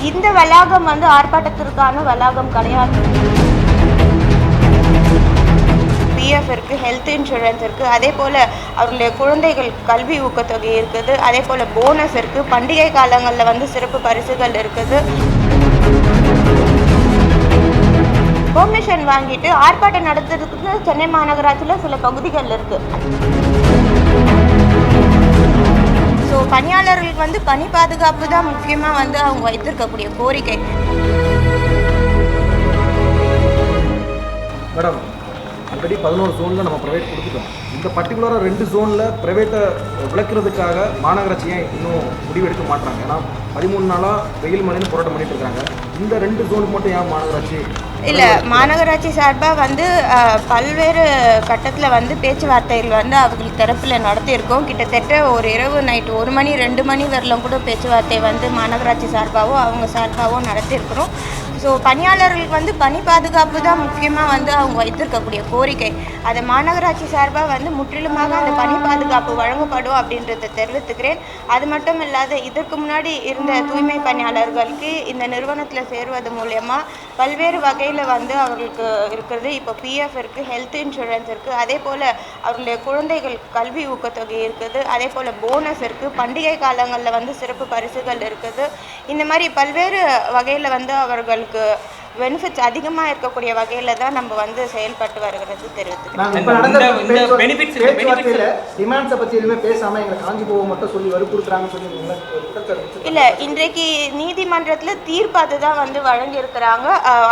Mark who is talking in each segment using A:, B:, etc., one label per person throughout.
A: இந்த வளாகம் வந்து ஆர்ப்பாட்டத்திற்கான வளாகம் கிடையாது. பிஎஃப் இருக்குது, ஹெல்த் இன்சூரன்ஸ் இருக்குது, அதே போல் அவருடைய குழந்தைகள் கல்வி ஊக்கத்தொகை இருக்குது, அதே போல் போனஸ் இருக்குது, பண்டிகை காலங்களில் வந்து சிறப்பு பரிசுகள் இருக்குது. பெர்மிஷன் வாங்கிட்டு ஆர்ப்பாட்டம் நடத்துறதுக்கு சென்னை மாநகராட்சியில் சில பகுதிகள் இருக்குது. ஸோ பணியாளர்களுக்கு வந்து பணி பாதுகாப்பு தான் முக்கியமாக வந்து அவங்க வைத்திருக்கக்கூடிய கோரிக்கை.
B: மேடம், ஆல்ரெடி 11 ஜோனில் நம்ம ப்ரைவேட் கொடுத்துட்டோம். இந்த பர்டிகுலராக 2 ஜோனில் ப்ரைவேட்டை விளக்குறதுக்காக மாநகராட்சி ஏன் இன்னும் முடிவெடுக்க மாட்டாங்க? ஏன்னா 13 நாளாக வெயில் மழைன்னு போராட்டம் பண்ணிட்டு இருக்காங்க. இந்த 2 ஜோனுக்கு மட்டும் ஏன் மாநகராட்சி
A: இல்லை, மாநகராட்சி சார்பாக வந்து பல்வேறு கட்டத்தில் வந்து பேச்சுவார்த்தைகள் வந்து அவங்களுக்கு தரப்பில் நடத்தியிருக்கோம். கிட்டத்தட்ட ஒரு இரவு நைட்டு 1 மணி 2 மணி வரலாம் கூட பேச்சுவார்த்தை வந்து மாநகராட்சி சார்பாகவும் அவங்க சார்பாகவும் நடத்தியிருக்கிறோம். ஸோ பணியாளர்களுக்கு வந்து பணி பாதுகாப்பு தான் முக்கியமாக வந்து அவங்க வைத்திருக்கக்கூடிய கோரிக்கை. அதை மாநகராட்சி சார்பாக வந்து முற்றிலுமாக அந்த பணி பாதுகாப்பு வழங்கப்படும் அப்படின்றத தெரிவித்துக்கிறேன். அது மட்டும் இல்லாத இதற்கு முன்னாடி இருந்த தூய்மை பணியாளர்களுக்கு இந்த நிறுவனத்தில் சேருவது மூலயமா பல்வேறு வகையில் வந்து அவர்களுக்கு இருக்கிறது. இப்போ பிஎஃப் இருக்குது, ஹெல்த் இன்சூரன்ஸ் இருக்குது, அதே போல் அவருடைய குழந்தைகள் கல்வி ஊக்கத்தொகை இருக்குது, அதே போல் போனஸ் இருக்குது, பண்டிகை காலங்களில் வந்து சிறப்பு பரிசுகள் இருக்குது. இந்த மாதிரி பல்வேறு வகையில் வந்து அவர்களுக்கு பெனிஃபிட்ஸ் அதிகமாக இருக்கக்கூடிய வகையில் தான் நம்ம வந்து செயல்பட்டு வருகிறது தெரிவித்துக்கிறோம். இல்லை, இன்றைக்கு நீதிமன்றத்தில் தீர்ப்பு அதுதான் வந்து வழங்கியிருக்கிறாங்க.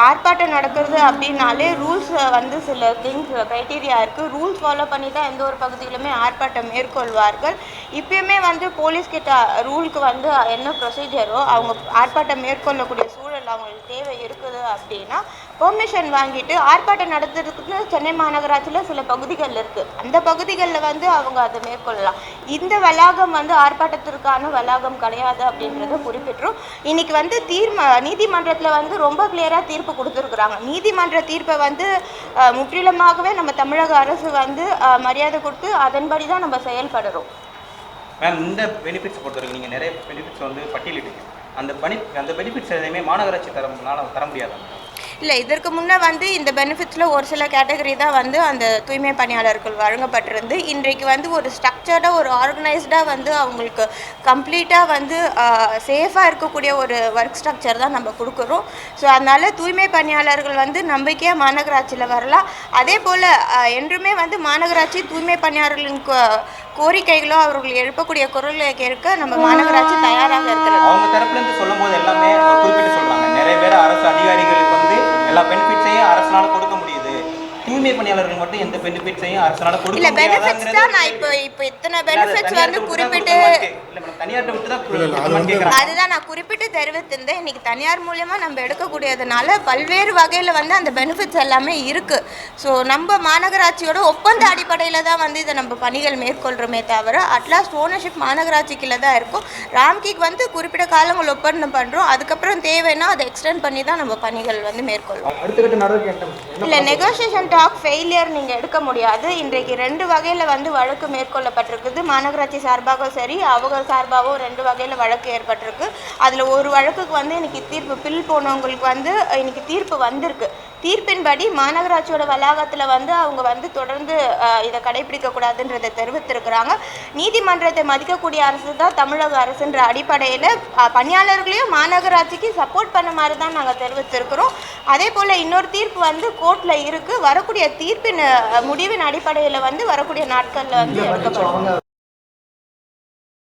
A: ஆர்ப்பாட்டம் நடக்கிறது அப்படின்னாலே ரூல்ஸ் வந்து சில திங்ஸ் க்ரைட்டீரியா இருக்குது. ரூல்ஸ் ஃபாலோ பண்ணி தான் எந்த ஒரு பகுதியிலுமே ஆர்ப்பாட்டம் மேற்கொள்வார்கள். இப்பயுமே வந்து போலீஸ்கிட்ட ரூலுக்கு வந்து என்ன ப்ரொசீஜரோ அவங்க ஆர்ப்பாட்டம் மேற்கொள்ளக்கூடிய சூழல் அவங்களுக்கு தேவை இருக்குது அப்படின்னா பெர்மிஷன் வாங்கிட்டு ஆர்ப்பாட்டம் நடத்துறதுக்கு சென்னை மாநகராட்சியில் சில பகுதிகள் இருக்குது. அந்த பகுதிகளில் வந்து அவங்க அதை மேற்கொள்ளலாம். இந்த வளாகம் வந்து ஆர்ப்பாட்டத்திற்கான வளாகம் கிடையாது அப்படின்றத குறிப்பிட்டுரும். இன்னைக்கு வந்து நீதிமன்றத்தில் வந்து ரொம்ப கிளியராக தீர்ப்பு கொடுத்துருக்குறாங்க. நீதிமன்ற தீர்ப்பை வந்து முற்றிலுமாகவே நம்ம தமிழக அரசு வந்து மரியாதை கொடுத்து அதன்படி தான் நம்ம செயல்படுறோம்.
C: மேம், இந்த பெனிஃபிட்ஸ் பொறுத்தவரைக்கும் நீங்கள் நிறைய பெனிஃபிட்ஸ் வந்து பட்டியலிட்டீங்க. அந்த பெனிஃபிட்ஸ் எதுவுமே மாநகராட்சி தர முடியாது.
A: இல்லை, இதற்கு முன்னே வந்து இந்த பெனிஃபிட்ஸில் ஒரு சில கேட்டகரி தான் வந்து அந்த தூய்மை பணியாளர்கள் வழங்கப்பட்டிருந்து. இன்றைக்கு வந்து ஒரு ஸ்ட்ரக்சர்டாக ஒரு ஆர்கனைஸ்டாக வந்து அவங்களுக்கு கம்ப்ளீட்டாக வந்து சேஃபாக இருக்கக்கூடிய ஒரு ஒர்க் ஸ்ட்ரக்சர் தான் நம்ம கொடுக்குறோம். ஸோ அதனால் தூய்மை பணியாளர்கள் வந்து நம்பிக்கையாக மாநகராட்சியில் வரலாம். அதே போல் என்றுமே வந்து மாநகராட்சி தூய்மை பணியாளர்களின் கோரிக்கைகளோ அவர்கள் எழுப்பக்கூடிய குரலை கேட்க நம்ம மாநகராட்சி தயாராக இருக்கிறது.
C: அவங்க தரப்புலேருந்து சொல்லும் போது எல்லாமே குறிப்பிட்டு சொல்கிறாங்க. நிறைய பேர் அரசு அதிகாரிகளுக்கு வந்து எல்லா பெனிஃபிட்ஸையும் அரசால கொடுக்க முடியுது, தூய்மை பணியாளர்கள் மட்டும் எந்த பெனிஃபிட்ஸையும் அரசால கொடுக்க முடியாது.
A: பெனிஃபிட்ஸ் தான் நான் இப்போ இத்தனை பெனிஃபிட்ஸ் வந்து குறிப்பிட்டு
C: தனியார்ட்ட விட்டு தான்
A: அதுதான் நான் குறிப்பிட்டு தெரிவித்திருந்தேன். இன்னைக்கு தனியார் மூலமா நம்ம எடுக்கக்கூடியதுனால பல்வேறு வகையில் வந்து அந்த பெனிஃபிட்ஸ் எல்லாமே இருக்கு. ஸோ நம்ம மாநகராட்சியோட ஒப்பந்த அடிப்படையில் தான் வந்து இதை நம்ம பணிகள் மேற்கொள்கிறோமே தவிர அட்லாஸ்ட் ஓனர்ஷிப் மாநகராட்சிக்குள்ள தான் இருக்கும். ராம்கிக்கு வந்து குறிப்பிட்ட காலங்கள் ஒப்பந்தம் பண்ணுறோம். அதுக்கப்புறம் தேவைன்னா அதை எக்ஸ்டெண்ட் பண்ணி தான் நம்ம பணிகள் வந்து மேற்கொள்வோம். இல்லை, நெகோசியேஷன் டாக் ஃபெயிலியர் நீங்கள் எடுக்க முடியாது. இன்றைக்கு 2 வகையில் வந்து வழக்கு மேற்கொள்ளப்பட்டிருக்குது. மாநகராட்சி சார்பாகவும் சரி அவங்க சார்பாகவும் 2 வகையில் வழக்கு ஏற்பட்டிருக்கு. அதில் ஒரு வழக்குக்கு வந்து இன்னைக்கு தீர்ப்பு பில் போனவங்களுக்கு வந்து இன்னைக்கு தீர்ப்பு வந்திருக்கு. தீர்ப்பின்படி மாநகராட்சியோட வளாகத்தில் வந்து அவங்க வந்து தொடர்ந்து இதை கடைபிடிக்கக்கூடாதுன்றதை தெரிவித்திருக்கிறாங்க. நீதிமன்றத்தை மதிக்கக்கூடிய அரசு தான் தமிழக அரசுன்ற அடிப்படையில் பணியாளர்களையும் மாநகராட்சிக்கு சப்போர்ட் பண்ண மாதிரி தான் நாங்கள் தெரிவித்திருக்கிறோம். அதே போல் இன்னொரு தீர்ப்பு வந்து கோர்ட்டில் இருக்குது. வரக்கூடிய தீர்ப்பின் முடிவின் அடிப்படையில் வந்து வரக்கூடிய நாட்களில் வந்து எடுக்கப்படும்.